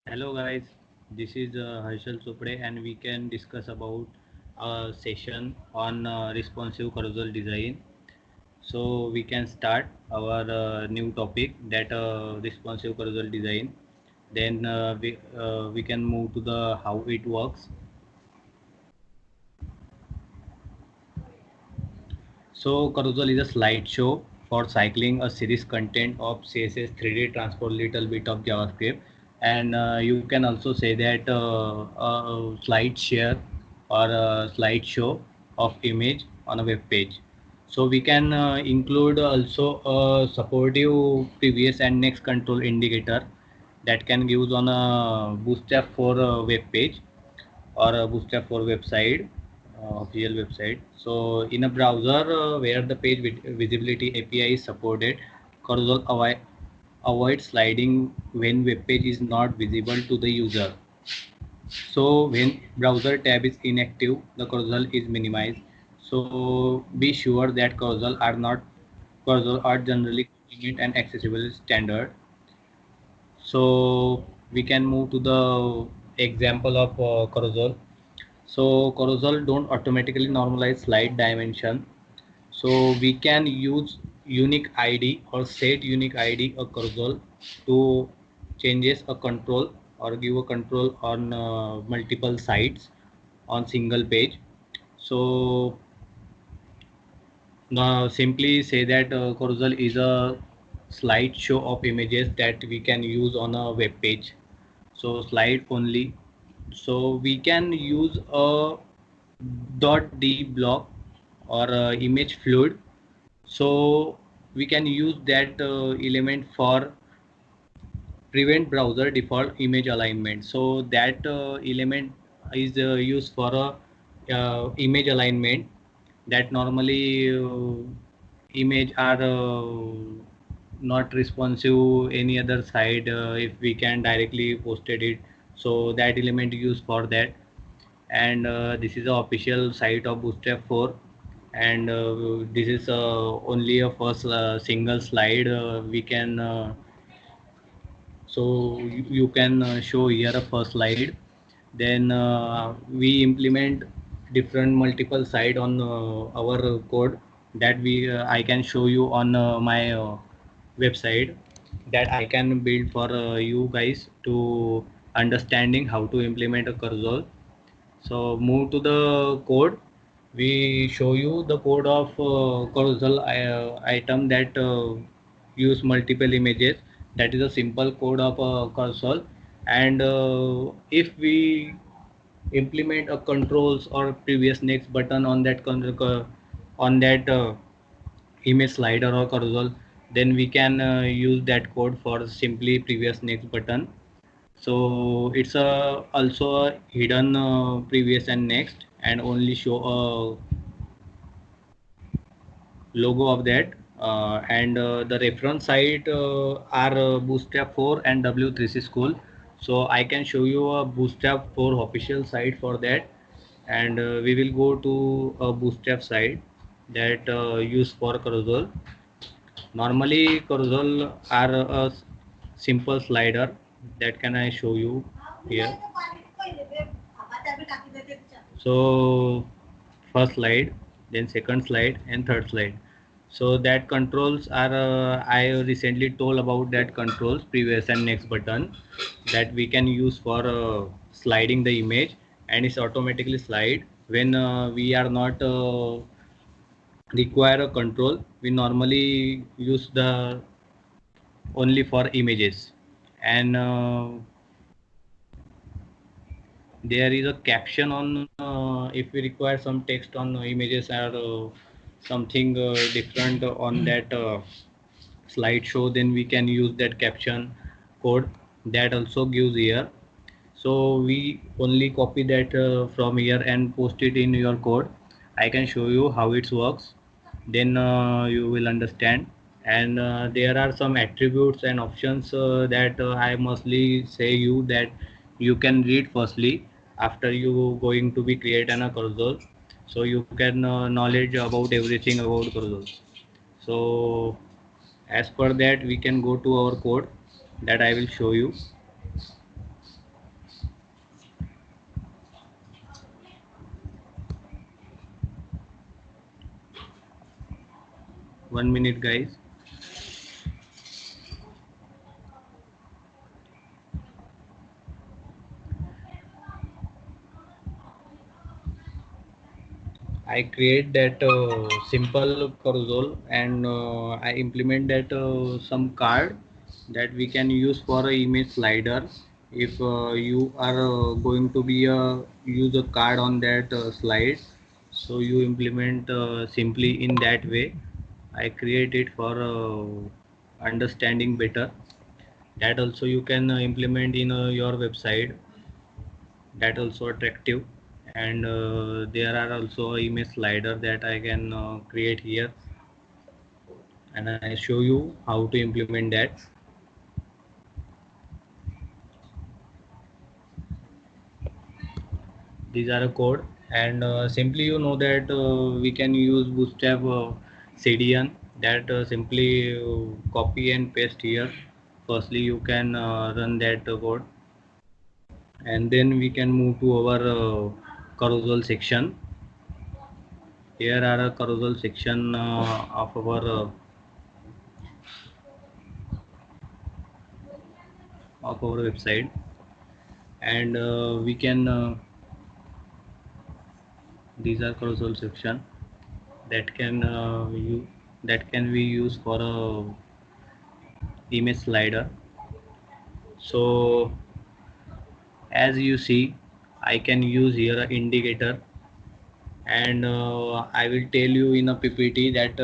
Hello guys, this is Harshal Chopre and we can discuss about a session on responsive carousel design. So we can start our new topic that responsive carousel design. Then we can move to the how it works. So carousel is a slideshow for cycling a series content of CSS 3D transport little bit of JavaScript, and you can also say that a slide share or a slideshow of image on a web page. So we can include also a supportive previous and next control indicator that can use on a Bootstrap for a web page or a Bootstrap for website, official website. So in a browser where the page visibility API is supported, Carousel avoid sliding when web page is not visible to the user. So when browser tab is inactive, the carousel is minimized. So be sure that carousel are generally convenient and accessible standard. So we can move to the example of carousel. So carousel don't automatically normalize slide dimension. So we can use unique ID or set unique ID a carousel to changes a control or give a control on multiple sites on single page. So now simply say that carousel is a slideshow of images that we can use on a web page. So slide only. So we can use a .d block or image fluid. So we can use that element for prevent browser default image alignment. So that element is used for a image alignment that normally image are not responsive any other side if we can directly posted it. So that element used for that, and this is the official site of Bootstrap 4, and this is only a first single slide we can so you can show here a first slide. Then we implement different multiple side on our code that we I can show you on my website that I can build for you guys to understanding how to implement a cursor. So move to the code. We show you the code of carousel item that use multiple images. That is a simple code of carousel. And if we implement a controls or previous next button on that on that image slider or carousel, then we can use that code for simply previous next button. So it's also a hidden previous and next and only show a logo of that, and the reference site are Bootstrap 4 and W3C School. So I can show you a Bootstrap 4 official site for that, and we will go to a Bootstrap site that used for carousel. Normally carousel are a simple slider that can I show you here. So first slide, then second slide and third slide. So that controls are I recently told about that controls previous and next button that we can use for sliding the image, and it's automatically slide when we are not require a control. We normally use the only for images, and there is a caption on if we require some text on images or something different on that slideshow, then we can use that caption code that also gives here. So we only copy that from here and post it in your code. I can show you how it works, then you will understand. And there are some attributes and options that I mostly say you that you can read firstly after you going to be create an a cursor, so you can knowledge about everything about cursor. So as per that we can go to our code that I will show you. 1 minute, guys. I create that simple carousel, and I implement that some card that we can use for a image slider. If you are going to be use a card on that slide, so you implement simply in that way. I create it for understanding better. That also you can implement in your website. That also attractive, and there are also image slider that I can create here, and I show you how to implement that. These are a code, and simply you know that we can use Bootstrap CDN, that simply copy and paste here. Firstly you can run that code, and then we can move to our carousel section. Here are a carousel section of our website, and we can these are carousel section that can that can be used for a image slider. So as you see, I can use here a indicator, and I will tell you in a PPT that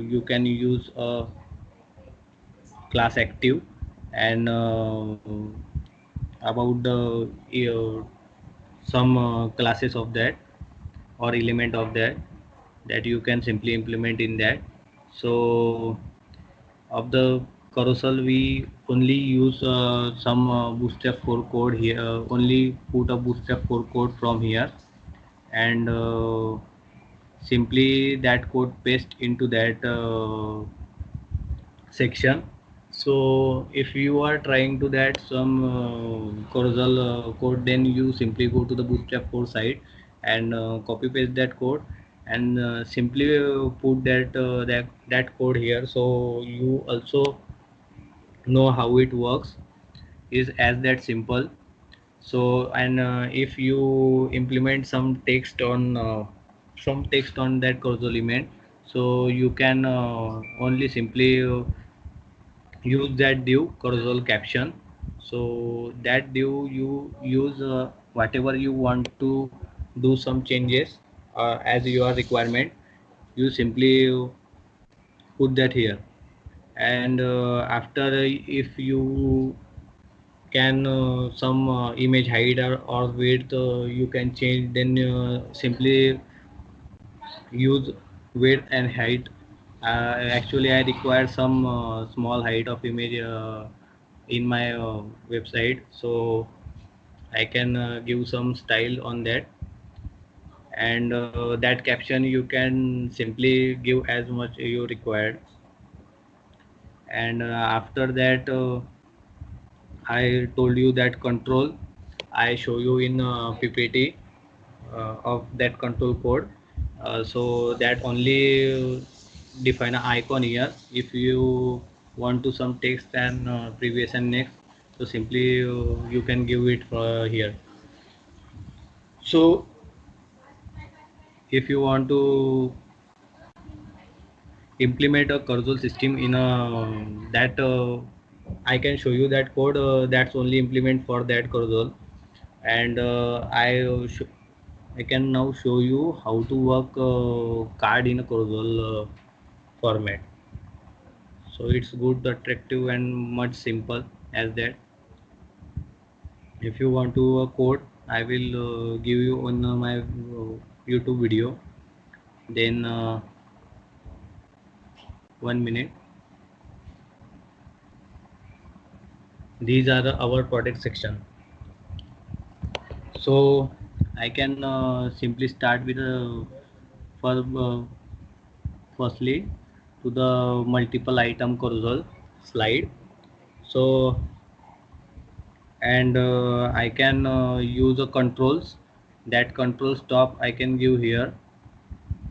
you can use a class active, and about the some classes of that or element of that you can simply implement in that. So of the carousel we only use some bootstrap 4 code here, only put a bootstrap 4 code from here, and simply that code paste into that section. So if you are trying to that some carousel code, then you simply go to the bootstrap 4 site and copy paste that code, and simply put that code here, so you also know how it works. Is as that simple. So, and if you implement some text on that carousel element, so you can only simply use that div carousel caption. So that div you use whatever you want to do some changes as your requirement, you simply put that here, and after if you can some image height or width you can change, then simply use width and height. Actually I require some small height of image in my website, so I can give some style on that, and that caption you can simply give as much you required. And after that I told you that control, I show you in PPT of that control code. So that only define an icon here. If you want to some text and previous and next, so simply you can give it here. So if you want to implement a carousel system in a that I can show you that code that's only implement for that carousel, and I can now show you how to work card in a carousel format. So it's good, attractive, and much simple as that. If you want to code, I will give you on my YouTube video. Then 1 minute. These are our product section. So I can simply start with for firstly to the multiple item carousel slide. So and I can use a controls, that controls top I can give here,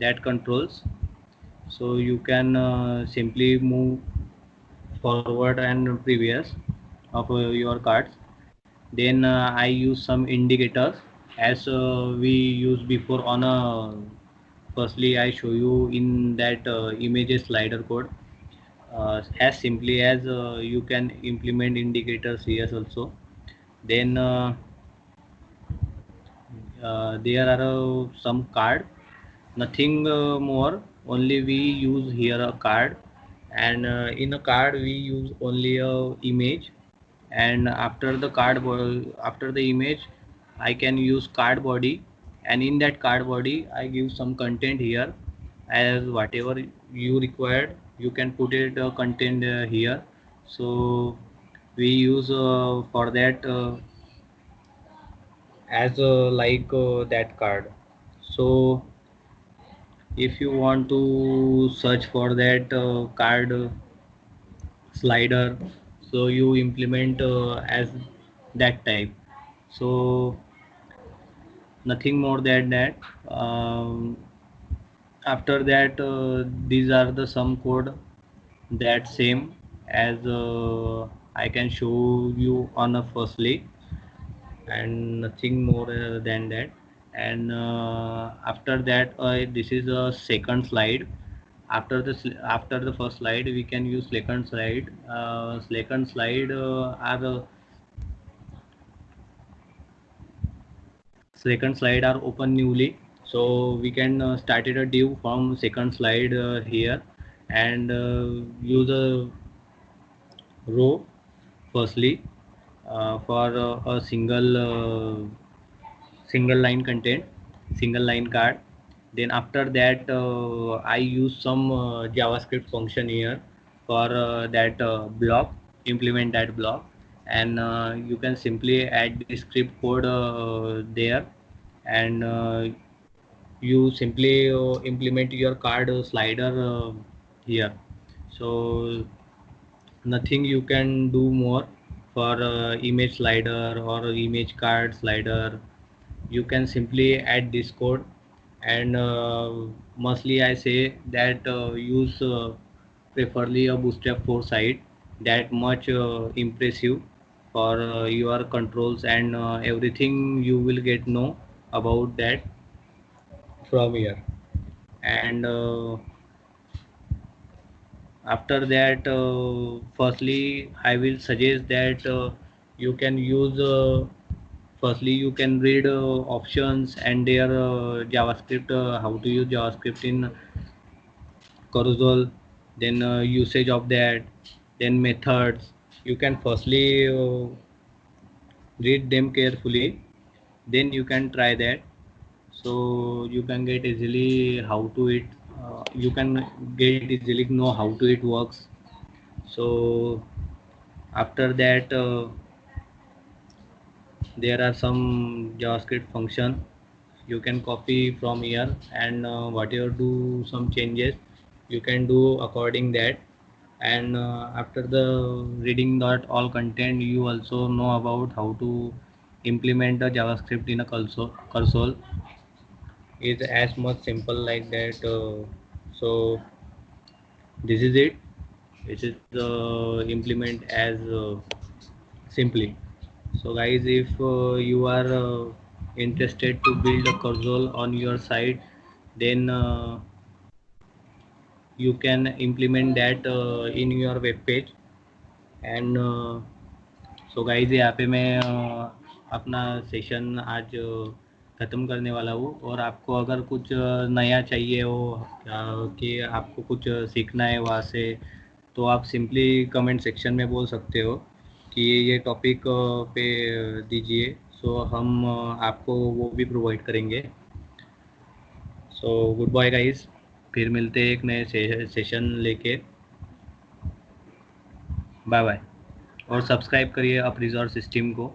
that controls. So you can simply move forward and previous of your cards. Then I use some indicators as we used before on a. Firstly, I show you in that images slider code. As simply as you can implement indicators here also. Then there are some card, nothing more. Only we use here a card, and in a card we use only a image. And after the image, I can use card body, and in that card body I give some content here. As whatever you required, you can put it content here. So we use for that as like that card. So if you want to search for that card slider, so you implement as that type. So nothing more than that. After that, these are the some code that same as I can show you on a firstly, and nothing more than that. And after that, this is a second slide. After the first slide, we can use second slide. Second slide are second slide are open newly, so we can started a div from second slide here, and use a row firstly for a single line content, single line card. Then after that, I use some JavaScript function here for that block, implement that block. And you can simply add the script code there, and you simply implement your card slider here. So nothing you can do more for image slider or image card slider. You can simply add this code, and mostly I say that use preferably a bootstrap 4 site, that much impressive for your controls, and everything you will get know about that from here. And after that, firstly I will suggest that you can use firstly you can read options and their JavaScript, how to use JavaScript in carousel, then usage of that, then methods. You can firstly read them carefully, then you can try that. So you can get easily how to it, you can get easily know how to it works. So after that, there are some JavaScript function you can copy from here, and whatever do some changes you can do according that. And after the reading that all content, you also know about how to implement the JavaScript in a console. Is as much simple like that. So this is it. This is implement as simply. So guys, if you are interested to build a console on your site, then you can implement that in your web page. And so guys यहाँ पे मैं अपना session आज ख़त्म करने वाला हूँ। और आपको अगर कुछ नया चाहिए हो कि आपको कुछ सीखना है वहाँ से, तो आप सिंपली कमेंट सेक्शन में बोल सकते हो कि ये टॉपिक पे दीजिए। सो हम आपको वो भी प्रोवाइड करेंगे। सो गुड बाय गाइज, फिर मिलते हैं एक नए सेशन लेके। Bye bye. और सब्सक्राइब करिए अप रिजॉर्ट सिस्टम को।